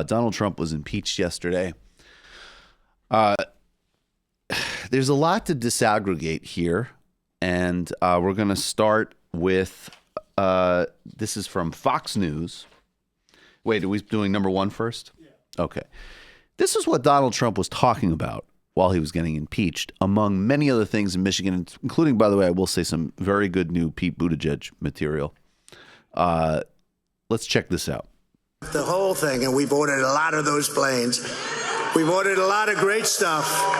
Donald Trump was impeached yesterday. There's a lot to disaggregate here, and we're going to start with this is from Fox News. Wait, are we doing number one first? Yeah. Okay. This is what Donald Trump was talking about while he was getting impeached, among many other things in Michigan, including, by the way, I will say some very good new Pete Buttigieg material. Let's check this out. The whole thing, and we've ordered a lot of those planes. We've ordered a lot of great stuff.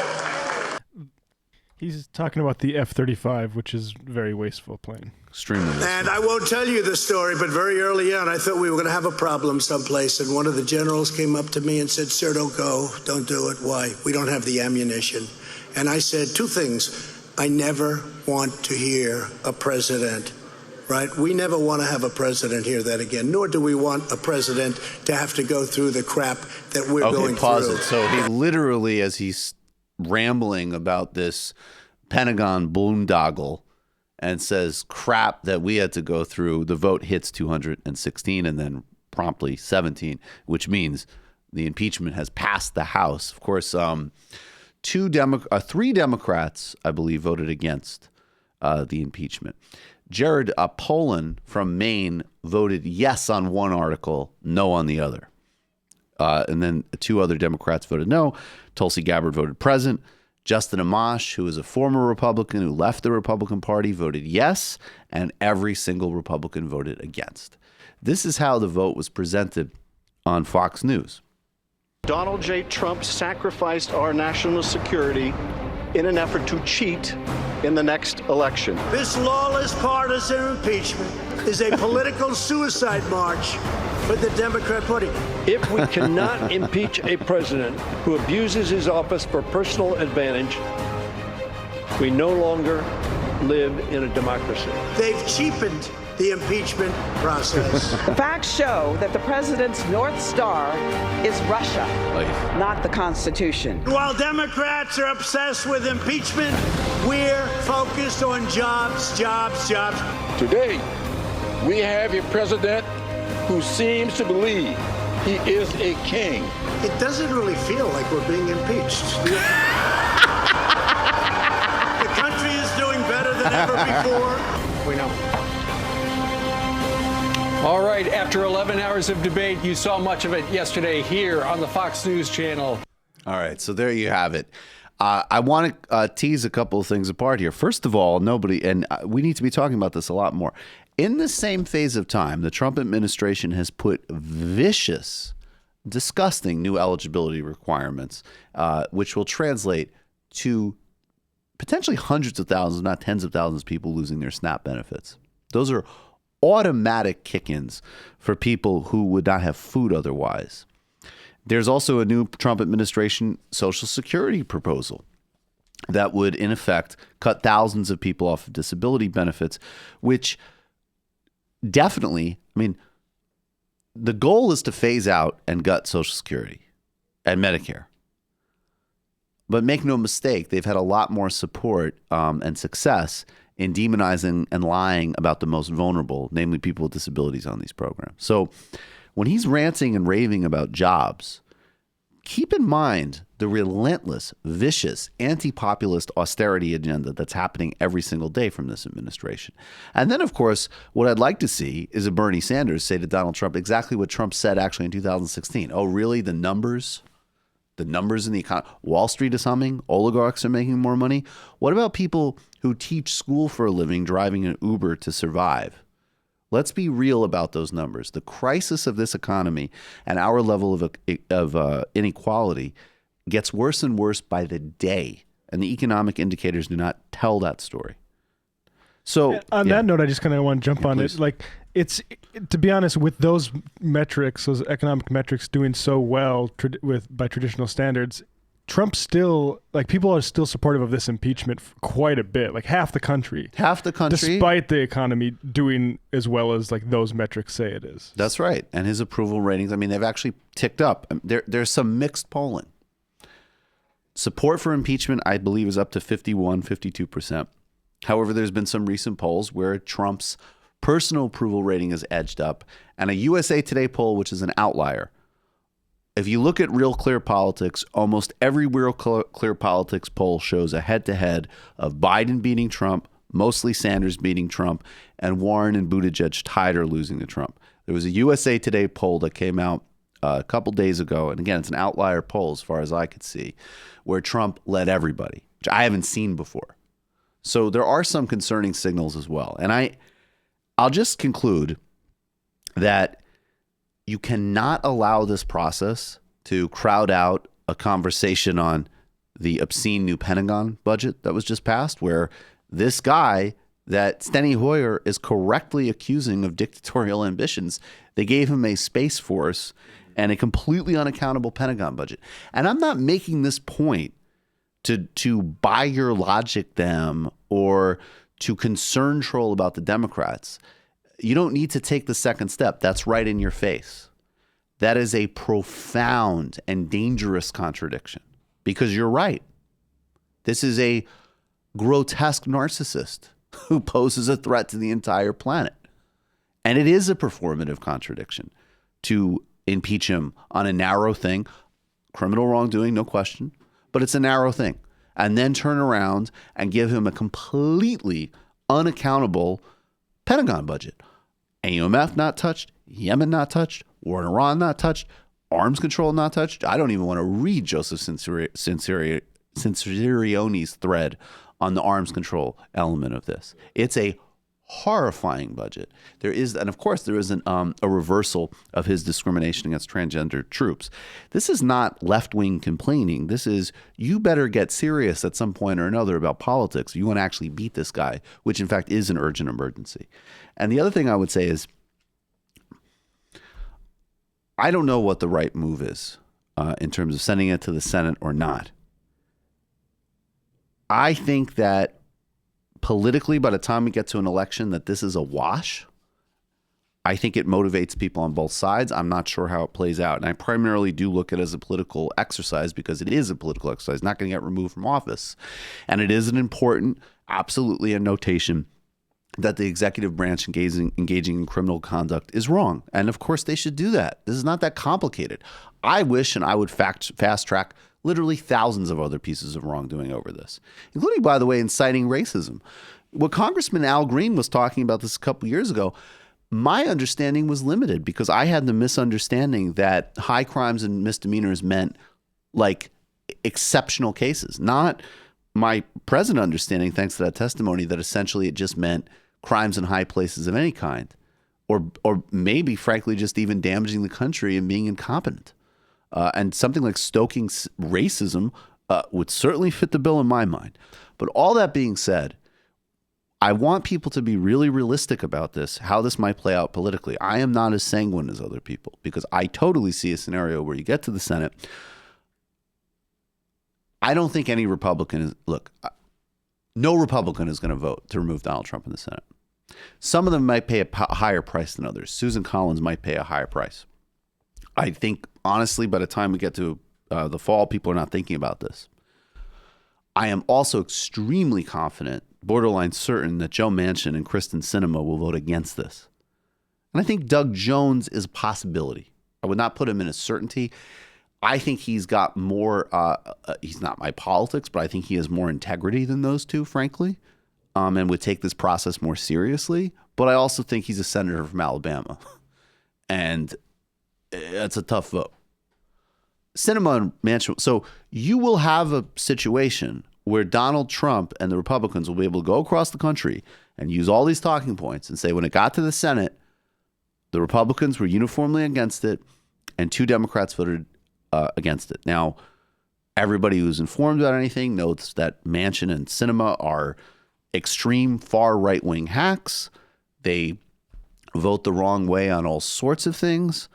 He's talking about the F-35, which is a very wasteful plane. Extremely wasteful. And I won't tell you the story, but very early on, I thought we were going to have a problem someplace. And one of the generals came up to me and said, "Sir, don't go. Don't do it." Why? We don't have the ammunition. And I said two things. I never want to hear a president, right? We never want to have a president hear that again, nor do we want a president to have to go through the crap that we're going through. Okay, pause it. So he literally, as he's rambling about this Pentagon boondoggle and says crap that we had to go through, the vote hits 216 and then promptly 17, which means the impeachment has passed the House. Of course, three Democrats, I believe, voted against the impeachment. Jared Polin from Maine voted yes on one article, no on the other. And then two other Democrats voted no. Tulsi Gabbard voted present. Justin Amash, who is a former Republican who left the Republican Party, voted yes. And every single Republican voted against. This is how the vote was presented on Fox News. Donald J. Trump sacrificed our national security in an effort to cheat in the next election. This lawless partisan impeachment is a political suicide march for the Democrat Party. If we cannot impeach a president who abuses his office for personal advantage, we no longer live in a democracy. They've cheapened the impeachment process. Facts show that the president's North Star is Russia, not the Constitution. While Democrats are obsessed with impeachment, we're focused on jobs, jobs, jobs. Today, we have a president who seems to believe he is a king. It doesn't really feel like we're being impeached. The country is doing better than ever before. We know. All right, after 11 hours of debate, you saw much of it yesterday here on the Fox News channel. All right, so there you have it. I want to tease a couple of things apart here. First of all, we need to be talking about this a lot more. In the same phase of time, the Trump administration has put vicious, disgusting new eligibility requirements, which will translate to potentially hundreds of thousands, not tens of thousands of people losing their SNAP benefits. Those are automatic kick-ins for people who would not have food otherwise. There's also a new Trump administration Social Security proposal that would, in effect, cut thousands of people off of disability benefits, which definitely, the goal is to phase out and gut Social Security and Medicare. But make no mistake, they've had a lot more support and success in demonizing and lying about the most vulnerable, namely people with disabilities on these programs. So when he's ranting and raving about jobs, keep in mind the relentless, vicious, anti-populist austerity agenda that's happening every single day from this administration. And then, of course, what I'd like to see is a Bernie Sanders say to Donald Trump exactly what Trump said actually in 2016. Oh, really? The numbers in the economy. Wall Street is humming. Oligarchs are making more money. What about people who teach school for a living, driving an Uber to survive? Let's be real about those numbers. The crisis of this economy and our level of inequality gets worse and worse by the day, and the economic indicators do not tell that story. So on that note, I just kind of want to jump on it. Like, it's, to be honest, with those metrics, those economic metrics doing so well by traditional standards, Trump still, people are still supportive of this impeachment quite a bit, like half the country. Despite the economy doing as well as those metrics say it is. That's right. And his approval ratings, they've actually ticked up. There's some mixed polling. Support for impeachment, I believe, is up to 51, 52%. However, there's been some recent polls where Trump's personal approval rating is edged up. And a USA Today poll, which is an outlier, If you look at Real Clear Politics, almost every Real Clear Politics poll shows a head-to-head of Biden beating Trump, mostly Sanders beating Trump, and Warren and Buttigieg tied or losing to Trump. There was a USA Today poll that came out a couple days ago, and again, it's an outlier poll as far as I could see, where Trump led everybody, which I haven't seen before. So there are some concerning signals as well. And I'll just conclude that you cannot allow this process to crowd out a conversation on the obscene new Pentagon budget that was just passed, where this guy that Steny Hoyer is correctly accusing of dictatorial ambitions, they gave him a Space Force and a completely unaccountable Pentagon budget. And I'm not making this point to buy your logic them or to concern troll about the Democrats. You don't need to take the second step. That's right in your face. That is a profound and dangerous contradiction because you're right. This is a grotesque narcissist who poses a threat to the entire planet. And it is a performative contradiction to impeach him on a narrow thing, criminal wrongdoing, no question, but it's a narrow thing. And then turn around and give him a completely unaccountable Pentagon budget. AUMF not touched, Yemen not touched, war in Iran not touched, arms control not touched. I don't even want to read Joseph Cincirione's thread on the arms control element of this. It's a horrifying budget. There is, and of course, there is a reversal of his discrimination against transgender troops. This is not left-wing complaining. This is, you better get serious at some point or another about politics. You want to actually beat this guy, which in fact is an urgent emergency. And the other thing I would say is, I don't know what the right move is in terms of sending it to the Senate or not. I think that politically, by the time we get to an election, that this is a wash. I think it motivates people on both sides. I'm not sure how it plays out. And I primarily do look at it as a political exercise because it is a political exercise, not going to get removed from office. And it is an important, absolutely a notation that the executive branch engaging in criminal conduct is wrong. And of course, they should do that. This is not that complicated. I wish, and I would fast track literally thousands of other pieces of wrongdoing over this, including, by the way, inciting racism. What Congressman Al Green was talking about this a couple years ago, my understanding was limited because I had the misunderstanding that high crimes and misdemeanors meant like exceptional cases, not my present understanding, thanks to that testimony, that essentially it just meant crimes in high places of any kind, or maybe, frankly, just even damaging the country and being incompetent. And something like stoking racism would certainly fit the bill in my mind. But all that being said, I want people to be really realistic about this, how this might play out politically. I am not as sanguine as other people because I totally see a scenario where you get to the Senate. I don't think any Republican is, no Republican is going to vote to remove Donald Trump in the Senate. Some of them might pay a higher price than others. Susan Collins might pay a higher price. I think, honestly, by the time we get to the fall, people are not thinking about this. I am also extremely confident, borderline certain, that Joe Manchin and Kyrsten Sinema will vote against this. And I think Doug Jones is a possibility. I would not put him in a certainty. I think he's got more, he's not my politics, but I think he has more integrity than those two, frankly, and would take this process more seriously. But I also think he's a senator from Alabama. And it's a tough vote. Sinema and Manchin. So you will have a situation where Donald Trump and the Republicans will be able to go across the country and use all these talking points and say, when it got to the Senate, the Republicans were uniformly against it and 2 Democrats voted against it. Now, everybody who's informed about anything knows that Manchin and Sinema are extreme far right-wing hacks. They vote the wrong way on all sorts of things.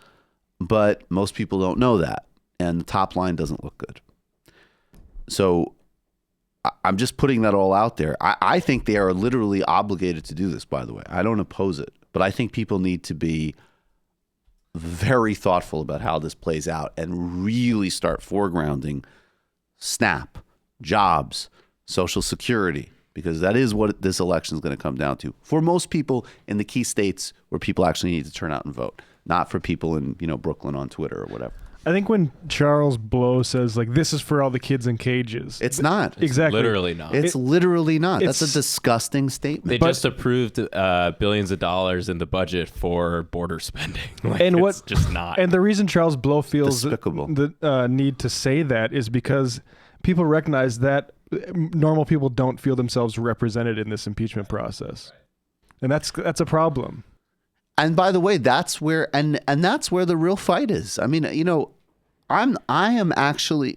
But most people don't know that, and the top line doesn't look good. So I'm just putting that all out there. I think they are literally obligated to do this, by the way. I don't oppose it, but I think people need to be very thoughtful about how this plays out and really start foregrounding SNAP, jobs, Social Security, because that is what this election is going to come down to for most people in the key states where people actually need to turn out and vote. Not for people in, Brooklyn on Twitter or whatever. I think when Charles Blow says like this is for all the kids in cages, It's not. exactly. Literally not. It's literally not. That's a it's- disgusting statement. They just approved billions of dollars in the budget for border spending. Like, And it's what just not. And the reason Charles Blow feels Despicable. the need to say that is because people recognize that normal people don't feel themselves represented in this impeachment process, and that's a problem. And by the way, that's where that's where the real fight is. I mean, I am actually,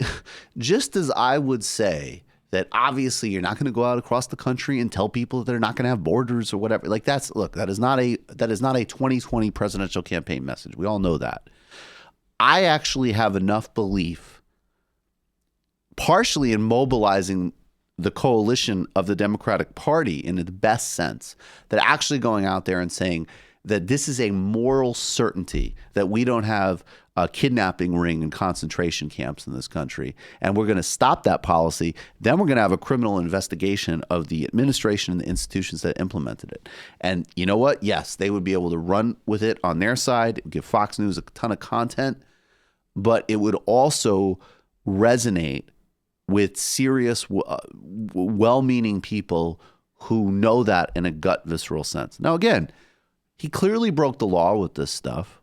just as I would say that obviously you're not going to go out across the country and tell people that they're not going to have borders or whatever. Like that is not a 2020 presidential campaign message. We all know that. I actually have enough belief, partially in mobilizing the coalition of the Democratic Party in the best sense, that actually going out there and saying that this is a moral certainty that we don't have a kidnapping ring and concentration camps in this country, and we're going to stop that policy. Then we're going to have a criminal investigation of the administration and the institutions that implemented it. And you know what? Yes, they would be able to run with it on their side, give Fox News a ton of content, but it would also resonate with serious, well-meaning people who know that in a gut, visceral sense. Now, again, he clearly broke the law with this stuff.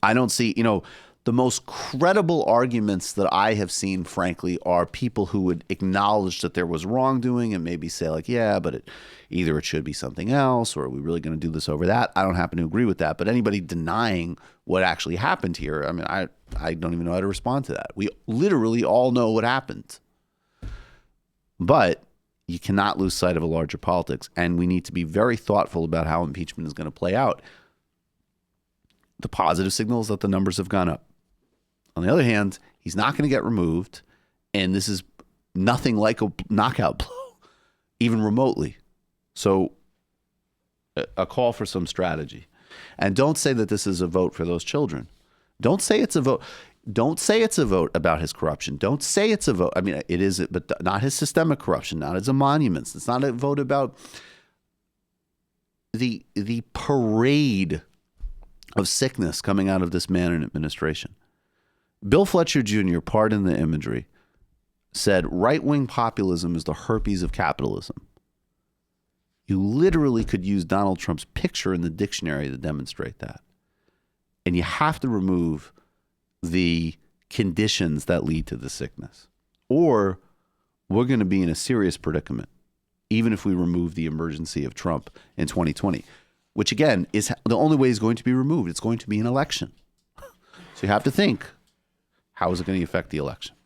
I don't see, the most credible arguments that I have seen, frankly, are people who would acknowledge that there was wrongdoing and maybe say like, yeah, but either it should be something else, or are we really going to do this over that? I don't happen to agree with that. But anybody denying what actually happened here, I mean, I don't even know how to respond to that. We literally all know what happened. But you cannot lose sight of a larger politics, and we need to be very thoughtful about how impeachment is going to play out. The positive signal is that the numbers have gone up. On the other hand, he's not going to get removed, and this is nothing like a knockout blow, even remotely. So a call for some strategy. And don't say that this is a vote for those children. Don't say it's a vote. Don't say it's a vote about his corruption. Don't say it's a vote. I mean, it is, but not his systemic corruption, not his emoluments. It's not a vote about the parade of sickness coming out of this man in administration. Bill Fletcher Jr., pardon the imagery, said right-wing populism is the herpes of capitalism. You literally could use Donald Trump's picture in the dictionary to demonstrate that. And you have to remove the conditions that lead to the sickness, or we're going to be in a serious predicament, even if we remove the emergency of Trump in 2020, which again is the only way he's going to be removed. It's going to be an election. So you have to think, how is it going to affect the election?